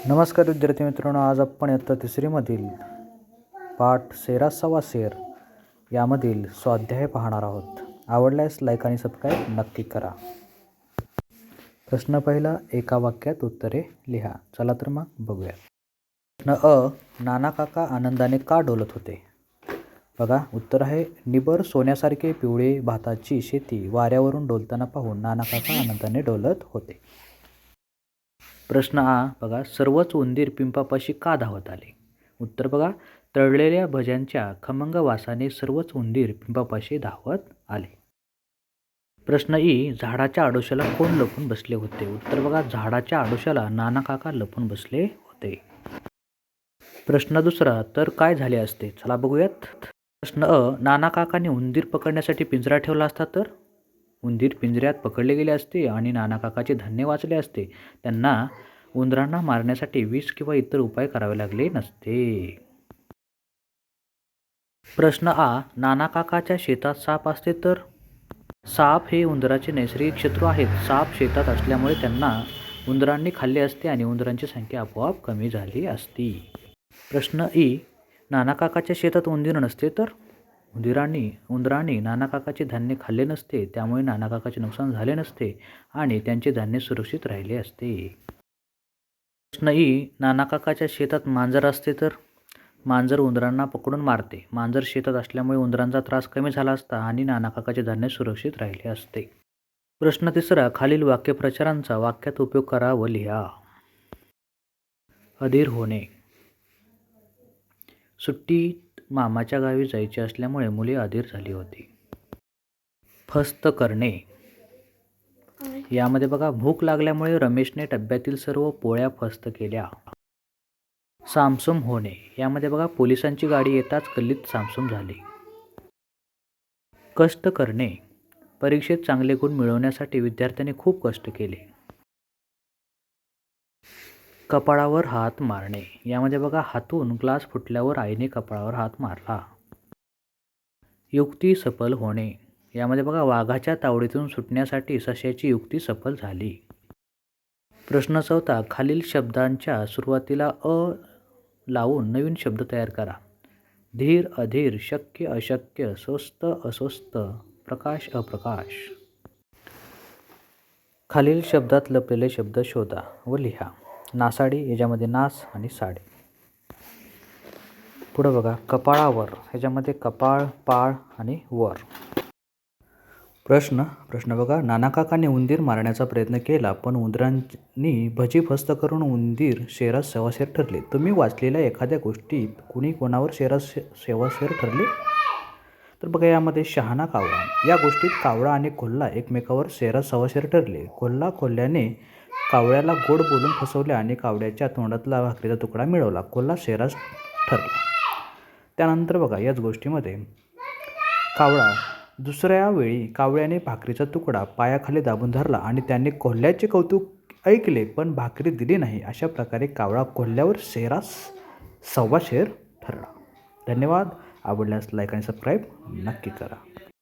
नमस्कार विद्यार्थी मित्रांनो, आज आपण इयत्ता तिसरीमधील पाठ 13वा शेर यामधील स्वाध्याय पाहणार आहोत. आवडल्यास लाईक आणि सबस्क्राईब नक्की करा. प्रश्न पहिला, एका वाक्यात उत्तरे लिहा. चला तर मग बघूया. प्रश्न अ, नाना काका आनंदाने का डोलत होते? बघा, उत्तर आहे निबर सोन्यासारखे पिवळे भाताची शेती वाऱ्यावरून डोलताना पाहून नाना काका आनंदाने डोलत होते. प्रश्न आ, बघा, सर्वच उंदीर पिंपापाशी का धावत आले? उत्तर बघा, तळलेल्या भज्यांच्या खमंग वासाने सर्वच उंदीर पिंपापाशी धावत आले. प्रश्न ई, झाडाच्या आडोशाला कोण लपून बसले होते? उत्तर बघा, झाडाच्या आडोशाला नाना काका लपून बसले होते. प्रश्न दुसरा, तर काय झाले असते? चला बघूयात. प्रश्न अ, नाना काकाने उंदीर पकडण्यासाठी पिंजरा ठेवला असता तर? उंदीर पिंजऱ्यात पकडले गेले असते आणि नाना काकाचे धान्य वाचले असते. त्यांना उंदरांना मारण्यासाठी विष किंवा इतर उपाय करावे लागले नसते. प्रश्न आ, नाना काकाच्या शेतात साप असते तर? साप हे उंदराचे नैसर्गिक शत्रू आहेत. साप शेतात असल्यामुळे त्यांना उंदरांनी खाल्ले असते आणि उंदरांची संख्या आपोआप कमी झाली असती. प्रश्न ई, नाना काकाच्या शेतात उंदीर नसते तर? उंदरांनी नाना काकाचे धान्य खाल्ले नसते, त्यामुळे नाना काकाचे नुकसान झाले नसते आणि त्यांचे धान्य सुरक्षित राहिले असते. प्रश्न ई, नाना काकाच्या शेतात मांजर असते तर? मांजर उंदरांना पकडून मारते. मांजर शेतात असल्यामुळे उंदरांचा त्रास कमी झाला असता आणि नाना काकाचे धान्य सुरक्षित राहिले असते. प्रश्न तिसरा, खालील वाक्यप्रचारांचा वाक्यात उपयोग करा व लिहा. अधीर होणे. सुट्टीत मामाच्या गावी जायचे असल्यामुळे मुले अधीर झाली होती. फस्त करणे. यामध्ये बघा, भूक लागल्यामुळे रमेशने डब्यातील सर्व पोळ्या फस्त केल्या. सामसूम होणे. यामध्ये बघा, पोलिसांची गाडी येताच गल्लीत सामसूम झाली. कष्ट करणे. परीक्षेत चांगले गुण मिळवण्यासाठी विद्यार्थ्यांनी खूप कष्ट केले. कपाळावर हात मारणे. यामध्ये बघा, हातून ग्लास फुटल्यावर आईने कपाळावर हात मारला. युक्ती सफल होणे. यामध्ये बघा, वाघाच्या तावडीतून सुटण्यासाठी सश्याची युक्ती सफल झाली. प्रश्न चौथा, खालील शब्दांच्या सुरुवातीला अ लावून नवीन शब्द तयार करा. धीर अधीर, शक्य अशक्य, स्वस्त अस्वस्थ, प्रकाश अप्रकाश. खालील शब्दात लपलेले शब्द शोधा व लिहा. नासाडी, याच्यामध्ये नास आणि साडी. पुढं बघा, कपाळावर, ह्याच्यामध्ये कपाळ, पाळ आणि वर. प्रश्न बघा, नाना काकाने उंदीर मारण्याचा प्रयत्न केला पण उंदरांनी भजी फस्त करून उंदीर शहरास सेवाशेर ठरले. तुम्ही वाचलेल्या एखाद्या गोष्टीत कुणी कोणावर सेवाशेर ठरले? तर बघा, यामध्ये शहाणा कावळा. या गोष्टीत कावळा आणि कोल्हा एकमेकावर शहरात सेवाशेर ठरले. कोल्ह्याने कावळ्याला गोड बोलून फसवले आणि कावळ्याच्या तोंडातला भाकरीचा तुकडा मिळवला. कोल्हा शहरास ठरला. त्यानंतर बघा, याच गोष्टीमध्ये दुसऱ्या वेळी कावळ्याने भाकरीचा तुकडा पायाखाली दाबून धरला आणि त्याने कोल्ह्याचे कौतुक ऐकले पण भाकरी दिली नाही. अशा प्रकारे कावळा कोल्ह्यावर शहरास सेवाशेर ठरला. धन्यवाद. आवडल्यास लाईक आणि सबस्क्राईब नक्की करा.